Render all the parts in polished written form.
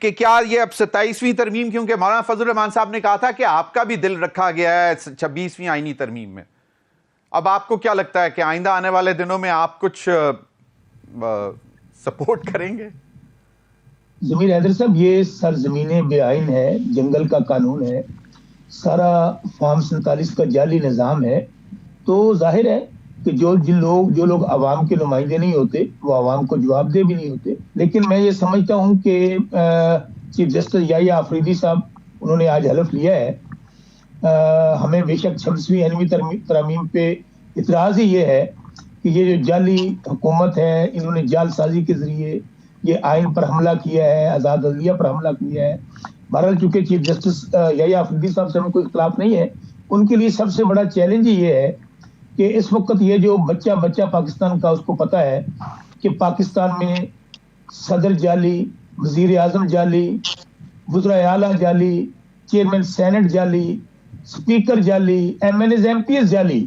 कि क्या ये अब 27वीं तरमीम, क्योंकि मौलाना फजल रहमान साहब ने कहा था कि आपका भी दिल रखा गया है 26वीं आईनी तरमीम में, अब आपको क्या लगता है कि आइंदा आने वाले दिनों में आप कुछ सपोर्ट करेंगे? जमीर हैदर साहब, ये सरजमीने बेआइन है, जंगल का कानून है, सारा फॉर्म 47 का जाली निज़ाम है। तो जाहिर है कि जो लोग आवाम के नुमाइंदे नहीं होते वो आवाम को जवाबदेह भी नहीं होते। लेकिन मैं ये समझता हूँ कि चीफ जस्टिस याहिया आफरीदी साहब, उन्होंने आज हलफ लिया है। हमें बेशक 26वीं आईनी तरमीम पे इतराज़ ही ये है कि ये जो जाली हुकूमत है, इन्होंने जालसाजी के जरिए ये आइन पर हमला किया है, आज़ाद अदलिया पर हमला किया है। बहरहाल चूंकि चीफ जस्टिस याहिया आफरीदी साहब से हमें कोई इख्तिलाफ नहीं है, उनके लिए सबसे बड़ा चैलेंज ये है कि इस वक्त ये जो बच्चा पाकिस्तान का, उसको पता है कि पाकिस्तान में सदर जाली, वजीर आजम जाली, वज़रा आला जाली, चेयरमैन सेनेट जाली, स्पीकर जाली, MNAs MPs जाली।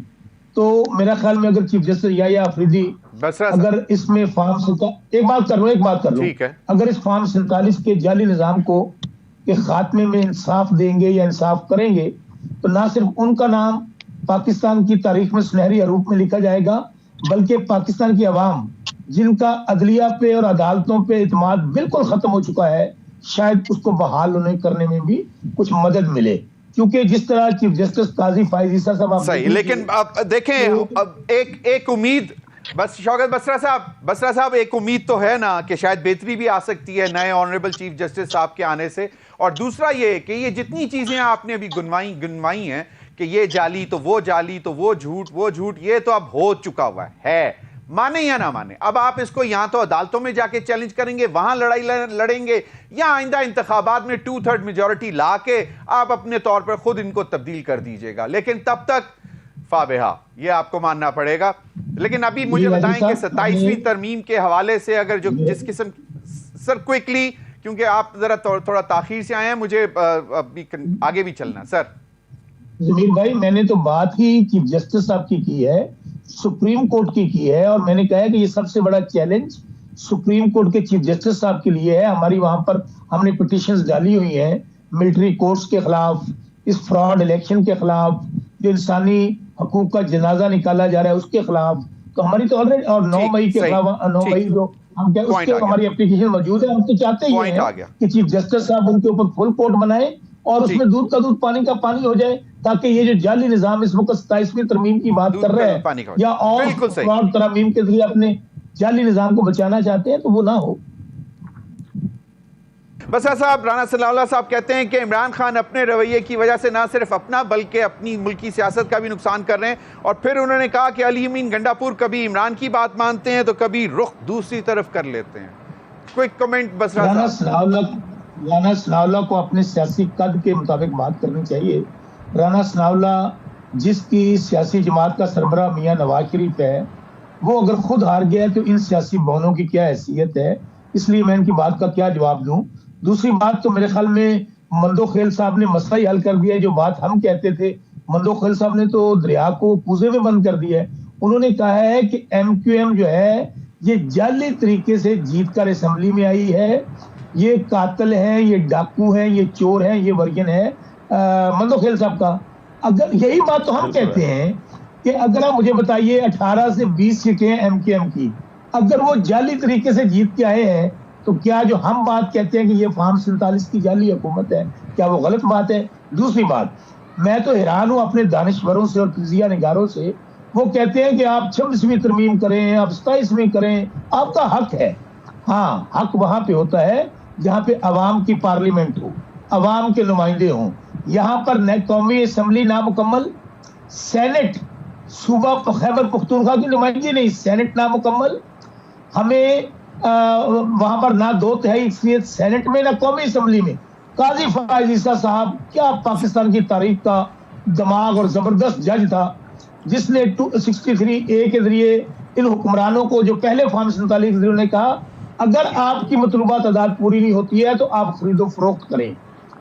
तो मेरा ख्याल में अगर चीफ जस्टिस याहिया आफरीदी अगर इसमें एक बात कर लो अगर इस फॉर्म 47 के जाली निजाम को के खात्मे में इंसाफ देंगे या इंसाफ करेंगे, तो ना सिर्फ उनका नाम पाकिस्तान की तारीख में सुनहरी हरूफ में लिखा जाएगा, बल्कि पाकिस्तान की आवाम जिनका अदलिया पे और अदालतों पे इत्मीनान बिल्कुल खत्म हो चुका है, शायद उसको बहाल उन्हें करने में भी कुछ मदद मिले। क्योंकि जिस तरह चीफ जस्टिस काजी फायज ईसा साहब सही, लेकिन अब देखें, अब एक उम्मीद, बस शौकत बसरा साहब एक उम्मीद तो है ना कि शायद बेहतरी भी आ सकती है नए ऑनरेबल चीफ जस्टिस साहब के आने से। और दूसरा ये कि ये जितनी चीजें आपने अभी गुनवाई हैं कि ये जाली तो वो जाली, तो वो झूठ, ये तो अब हो चुका हुआ है, माने या ना माने। अब आप इसको यहां तो अदालतों में जाके चैलेंज करेंगे, वहां लड़ाई लड़ेंगे, या आइंदा इंतखाबात में 2/3 मेजॉरिटी ला के आप अपने तौर पर खुद इनको तब्दील कर दीजिएगा। लेकिन तब तक फाबेहा ये आपको मानना पड़ेगा। लेकिन अभी मुझे बताएं कि 27वीं तरमीम के हवाले से अगर जो जिस किस्म, सर क्विकली, क्योंकि आप जरा थोड़ा ताखीर से आए हैं, मुझे अभी आगे भी चलना। सर जमीर भाई, मैंने तो बात ही चीफ जस्टिस साहब की है, सुप्रीम कोर्ट की है, और मैंने कहा है कि ये सबसे बड़ा चैलेंज सुप्रीम कोर्ट के चीफ जस्टिस साहब के लिए है। हमारी वहां पर हमने पिटीशंस डाली हुई हैं मिलिट्री कोर्ट्स के खिलाफ, इस फ्रॉड इलेक्शन के खिलाफ, जो इंसानी हकूक का जनाजा निकाला जा रहा है उसके खिलाफ। तो हमारी तो ऑलरेडी, और 9 मई के खिलाफ, 9 मई जो हम क्या उसके हमारी एप्लीकेशन मौजूद है। हम तो चाहते ही हैं कि चीफ जस्टिस साहब उनके ऊपर फुल कोर्ट बनाए और उसमें दूध का दूध पानी का पानी हो जाए, ताकि ये जो जाली निजाम इस वक्त 27वीं तरमीम की बात कर रहे हैं या और फ्रॉड तरमीम के जरिए अपने जाली निजाम को बचाना चाहते हैं, तो वो ना हो। बसरा साहब, राना सनाउल्लाह साहब कहते हैं कि इमरान खान अपने रवैये की वजह से ना सिर्फ अपना बल्कि अपनी मुल्की सियासत का भी नुकसान कर रहे हैं। और फिर उन्होंने कहा कि अली अमीन गंडापुर कभी इमरान की बात मानते हैं तो कभी रुख दूसरी तरफ कर लेते हैं। क्विक कमेंट बसरा साहब। राना सनाउल्लाह को अपने सियासी कद के मुताबिक बात करनी चाहिए। राना सनाउल्लाह जिसकी सियासी जमात का सरबराह मियां नवाज शरीफ है, वो अगर खुद हार गया तो इन सियासी बहनों की क्या हैसियत है, इसलिए मैं इनकी बात का क्या जवाब दूं। दूसरी बात तो मेरे ख्याल में मंदो खेल साहब ने मसला ही हल कर दिया है। जो बात हम कहते थे, मंदो खेल साहब ने तो दरिया को कूजे में बंद कर दिया है। उन्होंने कहा है कि MQM जो है ये जाली तरीके से जीत कर असेंबली में आई है, ये कातिल है, ये डाकू है, ये चोर है, ये वर्जन है मंदो खेल साहब का। अगर यही बात तो हम कहते हैं कि अगर आप मुझे बताइए 18 से 20 सीटें MQM की, अगर वो जाली तरीके से जीत के आए हैं, तो क्या जो हम बात कहते हैं कि ये फॉर्म 47 की जाली हुकूमत है, क्या वो गलत बात है? दूसरी बात, मैं तो हैरान हूं अपने दानिश्वरों से और तजिया निगारों से। वो कहते हैं कि आप 26वीं तरमीम करें, आप 27वीं करें, आपका हक है। हाँ, हक वहां पे होता है जहां पे अवाम की पार्लियामेंट हो, अवाम के नुमाइंदे हों। यहाँ पर कौमी असम्बली नामुकम्मल, सेनेट सूबा खैबर पख्तूनख्वा की नुमाइंदगी नहीं, सेनेट नामुकम्मल, हमें वहां पर ना 2/3 अक्सरियत सेनेट में ना कौमी असम्बली में। काजी फायज ईसा साहब क्या पाकिस्तान की तारीख का दिमाग और जबरदस्त जज था, जिसने 263A के जरिए इन हुक्मरानों को, जो पहले फॉर्म 47 ने कहा अगर आपकी मतलूबा तादाद पूरी नहीं होती है तो आप खरीदो फरोख्त करें,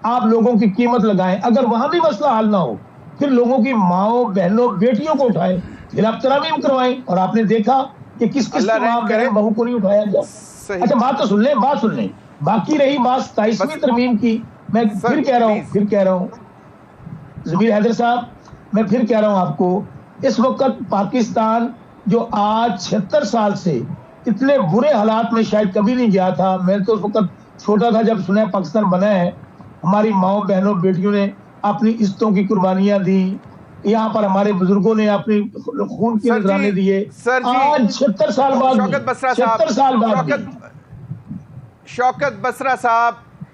आप लोगों की कीमत लगाएं। अगर वहां भी मसला हल ना हो, फिर लोगों की माओ बहनों बेटियों को उठाएं, फिर आप तरामीम करवाएं। और आपने देखा कि किस बहू को नहीं उठाया गया। अच्छा, बात सुन लें। बाकी रही बात 27वीं तरमीम की, मैं सर, फिर कह रहा हूँ, प्लीज। फिर कह रहा हूँ ज़मीर हैदर साहब, मैं फिर कह रहा हूँ आपको, इस वक्त पाकिस्तान जो आज 76 साल से इतने बुरे हालात में शायद कभी नहीं गया था। मैं तो उस वक्त छोटा था जब सुना पाकिस्तान बना है। हमारी माओ बहनों बेटियों ने अपनी इज्जतों की कुर्बानियां दी, यहाँ पर हमारे बुजुर्गों ने अपनी खून के सर नजराने जी, दिए। सर जी, आज 76 साल बाद, शौकत बसरा 76 साल साहब, बाद भी। शौकत बसरा साहब,